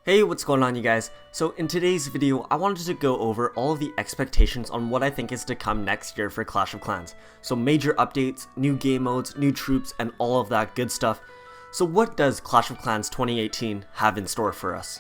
Hey, what's going on you guys? So in today's video, I wanted to go over all of the expectations on what I think is to come next year for Clash of Clans. So major updates, new game modes, new troops, and all of that good stuff. So what does Clash of Clans 2018 have in store for us?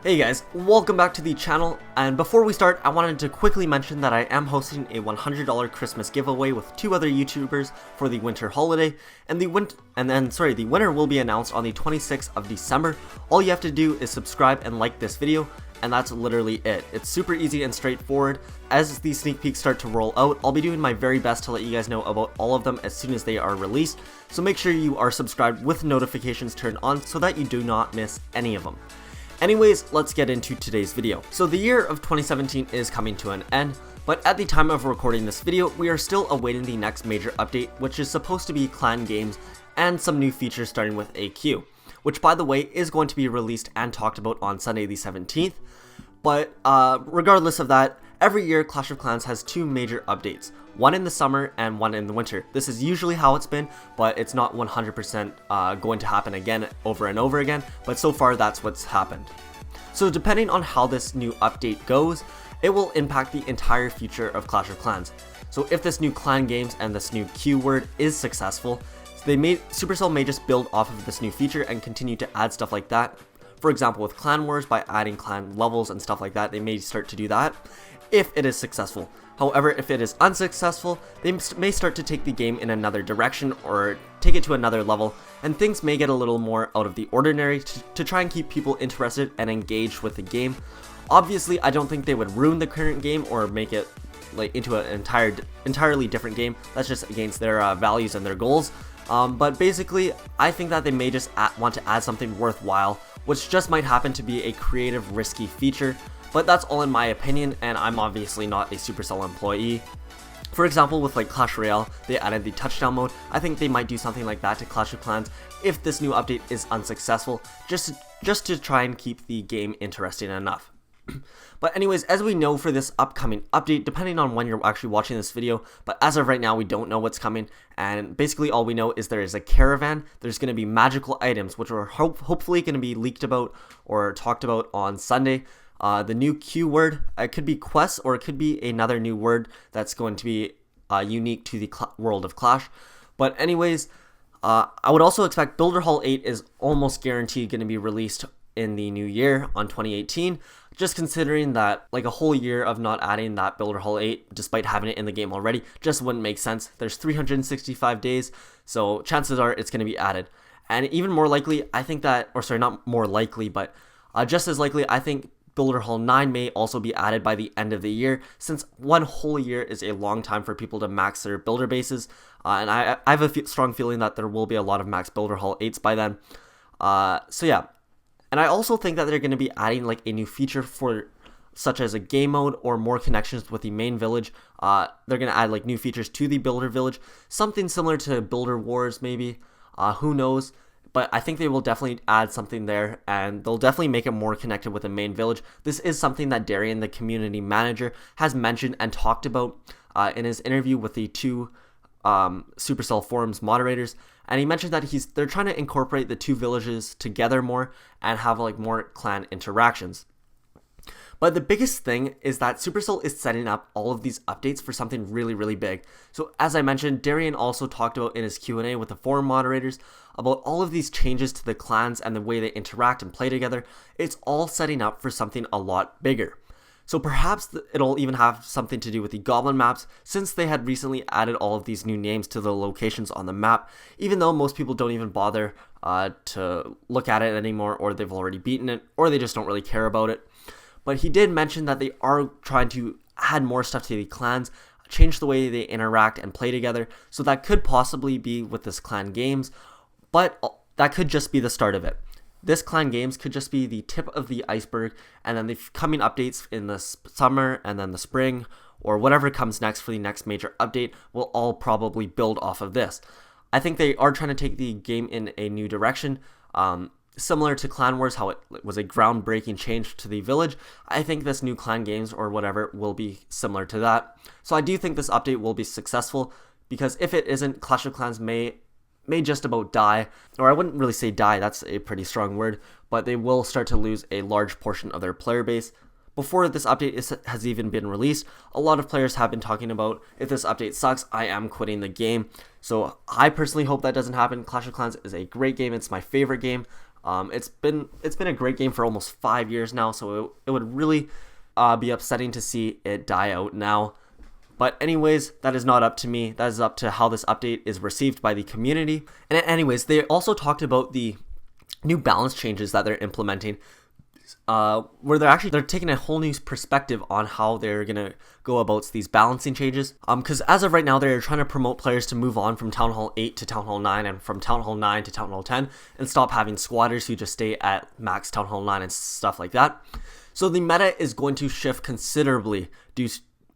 Hey guys, welcome back to the channel, and before we start, I wanted to quickly mention that I am hosting a $100 Christmas giveaway with two other YouTubers for the winter holiday, and the winner will be announced on the 26th of December. All you have to do is subscribe and like this video, and that's literally it. It's super easy and straightforward. As these sneak peeks start to roll out, I'll be doing my very best to let you guys know about all of them as soon as they are released, so make sure you are subscribed with notifications turned on so that you do not miss any of them. Anyways, let's get into today's video. So the year of 2017 is coming to an end, but at the time of recording this video, we are still awaiting the next major update, which is supposed to be clan games and some new features starting with AQ, which by the way is going to be released and talked about on Sunday the 17th. But regardless of that, every year Clash of Clans has two major updates, one in the summer and one in the winter. This is usually how it's been, but it's not 100% going to happen again over and over again, but so far that's what's happened. So depending on how this new update goes, it will impact the entire future of Clash of Clans. So if this new clan games and this new keyword is successful, Supercell may just build off of this new feature and continue to add stuff like that. For example, with Clan Wars, by adding clan levels and stuff like that, they may start to do that if it is successful. However, if it is unsuccessful, they may start to take the game in another direction or take it to another level, and things may get a little more out of the ordinary to try and keep people interested and engaged with the game. Obviously, I don't think they would ruin the current game or make it like into an entirely different game. That's just against their values and their goals. But basically, I think that they may just want to add something worthwhile, which just might happen to be a creative, risky feature. But that's all in my opinion, and I'm obviously not a Supercell employee. For example, with like Clash Royale, they added the touchdown mode. I think they might do something like that to Clash of Clans if this new update is unsuccessful, just to try and keep the game interesting enough. But anyways, as we know for this upcoming update, depending on when you're actually watching this video, but as of right now, we don't know what's coming, and basically all we know is there is a caravan, there's going to be magical items, which are hopefully going to be leaked about or talked about on Sunday. The new Q word, it could be quests or it could be another new word that's going to be unique to the world of Clash. But anyways, I would also expect Builder Hall 8 is almost guaranteed going to be released in the new year on 2018, just considering that like a whole year of not adding that Builder Hall 8 despite having it in the game already just wouldn't make sense. There's 365 days, so chances are it's going to be added. And even more likely, I think that, or sorry, not more likely, but just as likely, I think Builder Hall 9 may also be added by the end of the year, since one whole year is a long time for people to max their builder bases, and I have a strong feeling that there will be a lot of max Builder Hall 8s by then. So yeah, and I also think that they're going to be adding like a new feature for such as a game mode or more connections with the main village. They're going to add like new features to the builder village, something similar to Builder Wars maybe, who knows. But I think they will definitely add something there, and they'll definitely make it more connected with the main village. This is something that Darian, the community manager, has mentioned and talked about in his interview with the two Supercell forums moderators, and he mentioned that they're trying to incorporate the two villages together more and have like more clan interactions. But the biggest thing is that Supercell is setting up all of these updates for something really, really big. So as I mentioned, Darian also talked about in his Q&A with the forum moderators about all of these changes to the clans and the way they interact and play together. It's all setting up for something a lot bigger. So perhaps it'll even have something to do with the goblin maps, since they had recently added all of these new names to the locations on the map, even though most people don't even bother to look at it anymore, or they've already beaten it, or they just don't really care about it. But he did mention that they are trying to add more stuff to the clans, change the way they interact and play together, so that could possibly be with this clan games, but that could just be the start of it. This clan games could just be the tip of the iceberg, and then the coming updates in the summer and then the spring, or whatever comes next for the next major update, will all probably build off of this. I think they are trying to take the game in a new direction. Similar to Clan Wars, how it was a groundbreaking change to the village, I think this new clan games or whatever will be similar to that. So I do think this update will be successful, because if it isn't, Clash of Clans may may just about die, or I wouldn't really say die, that's a pretty strong word, but they will start to lose a large portion of their player base. Before this update has even been released, a lot of players have been talking about, if this update sucks, I am quitting the game. So I personally hope that doesn't happen. Clash of Clans is a great game. It's my favorite game. It's been a great game for almost 5 years now, so it would really be upsetting to see it die out now. But anyways, that is not up to me. That is up to how this update is received by the community. And anyways, they also talked about the new balance changes that they're implementing, where they're taking a whole new perspective on how they're gonna go about these balancing changes. Because as of right now, they're trying to promote players to move on from Town Hall 8 to Town Hall 9, and from Town Hall 9 to Town Hall 10, and stop having squatters who just stay at max Town Hall 9 and stuff like that. So the meta is going to shift considerably,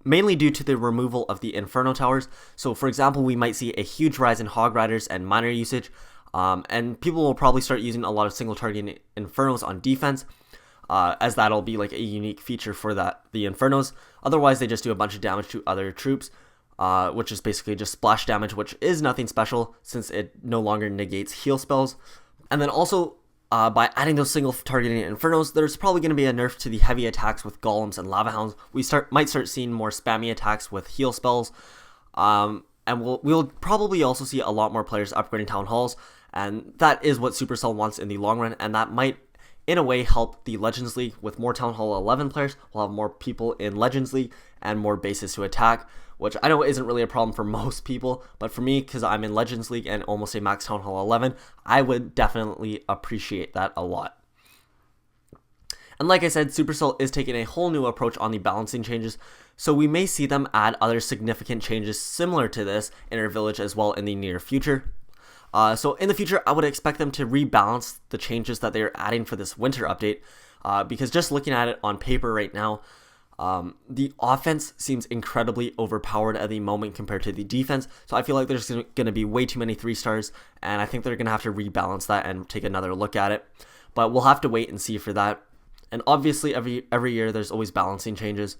mainly due to the removal of the Inferno Towers. So for example, we might see a huge rise in Hog Riders and Miner usage, and people will probably start using a lot of single targeting Infernos on defense, as that'll be like a unique feature for the Infernos. Otherwise, they just do a bunch of damage to other troops, which is basically just splash damage, which is nothing special since it no longer negates heal spells. And then also, by adding those single targeting Infernos, there's probably going to be a nerf to the heavy attacks with Golems and Lava Hounds. We might start seeing more spammy attacks with heal spells, and we'll probably also see a lot more players upgrading Town Halls, and that is what Supercell wants in the long run, and that might in a way help the Legends League. With more Town Hall 11 players, we'll have more people in Legends League and more bases to attack, which I know isn't really a problem for most people, but for me, because I'm in Legends League and almost a max Town Hall 11, I would definitely appreciate that a lot. And like I said, Supercell is taking a whole new approach on the balancing changes, so we may see them add other significant changes similar to this in our village as well in the near future. So in the future, I would expect them to rebalance the changes that they're adding for this winter update, because just looking at it on paper right now, the offense seems incredibly overpowered at the moment compared to the defense. So I feel like there's going to be way too many 3-stars, and I think they're going to have to rebalance that and take another look at it. But we'll have to wait and see for that. And obviously, every year there's always balancing changes.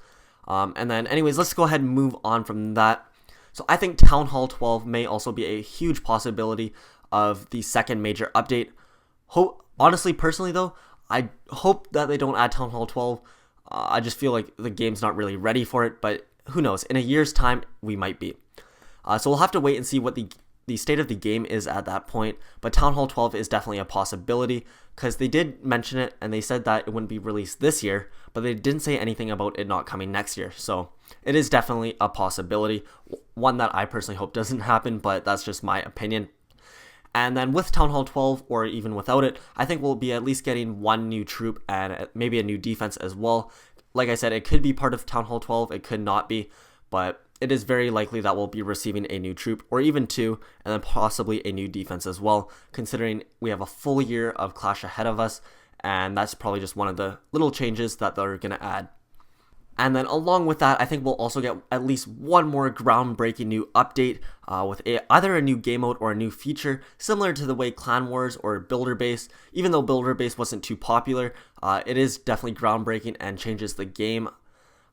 And then anyways, let's go ahead and move on from that. So I think Town Hall 12 may also be a huge possibility of the second major update. Honestly, personally though, I hope that they don't add Town Hall 12. I just feel like the game's not really ready for it, but who knows? In a year's time, we might be. So we'll have to wait and see what the state of the game is at that point. But Town Hall 12 is definitely a possibility, because they did mention it and they said that it wouldn't be released this year, but they didn't say anything about it not coming next year. So it is definitely a possibility, one that I personally hope doesn't happen, but that's just my opinion. And then with Town Hall 12, or even without it, I think we'll be at least getting one new troop and maybe a new defense as well. Like I said, it could be part of Town Hall 12, it could not be, but it is very likely that we'll be receiving a new troop, or even two, and then possibly a new defense as well, considering we have a full year of Clash ahead of us, and that's probably just one of the little changes that they're going to add. And then along with that, I think we'll also get at least one more groundbreaking new update with either a new game mode or a new feature, similar to the way Clan Wars or Builder Base, even though Builder Base wasn't too popular, it is definitely groundbreaking and changes the game,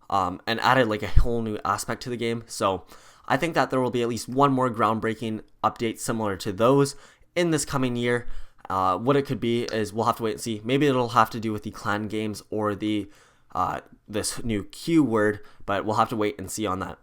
and added like a whole new aspect to the game. So I think that there will be at least one more groundbreaking update similar to those in this coming year. What it could be is we'll have to wait and see. Maybe it'll have to do with the clan games or the this new Q word, but we'll have to wait and see on that.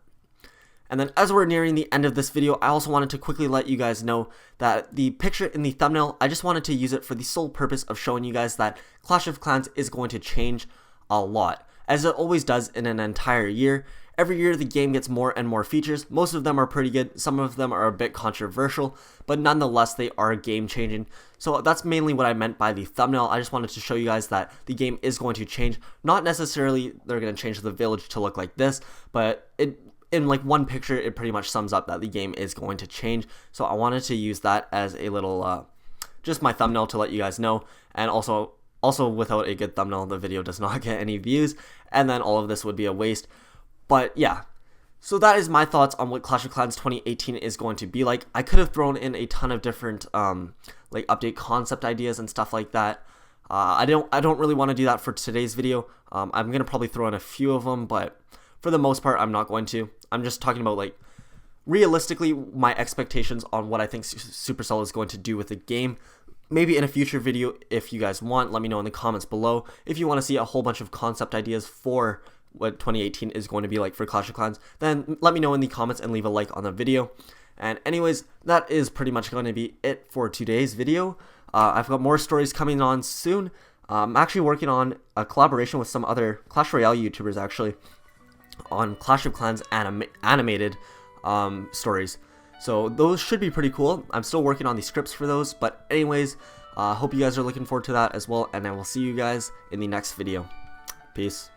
And then as we're nearing the end of this video, I also wanted to quickly let you guys know that the picture in the thumbnail, I just wanted to use it for the sole purpose of showing you guys that Clash of Clans is going to change a lot, as it always does in an entire year. Every year the game gets more and more features. Most of them are pretty good, some of them are a bit controversial, but nonetheless they are game changing. So that's mainly what I meant by the thumbnail. I just wanted to show you guys that the game is going to change. Not necessarily they're going to change the village to look like this, but in like one picture it pretty much sums up that the game is going to change. So I wanted to use that as a little just my thumbnail to let you guys know. And also without a good thumbnail the video does not get any views, and then all of this would be a waste. But yeah, so that is my thoughts on what Clash of Clans 2018 is going to be like. I could have thrown in a ton of different like update concept ideas and stuff like that. I don't really want to do that for today's video. I'm gonna probably throw in a few of them, but for the most part I'm not going to. I'm just talking about like realistically, my expectations on what I think Supercell is going to do with the game. Maybe in a future video, if you guys want, let me know in the comments below. If you want to see a whole bunch of concept ideas for what 2018 is going to be like for Clash of Clans, then let me know in the comments and leave a like on the video. And anyways, that is pretty much going to be it for today's video. I've got more stories coming on soon. I'm actually working on a collaboration with some other Clash Royale YouTubers actually on Clash of Clans animated stories. So those should be pretty cool. I'm still working on the scripts for those, but anyways, hope you guys are looking forward to that as well, and I will see you guys in the next video. Peace.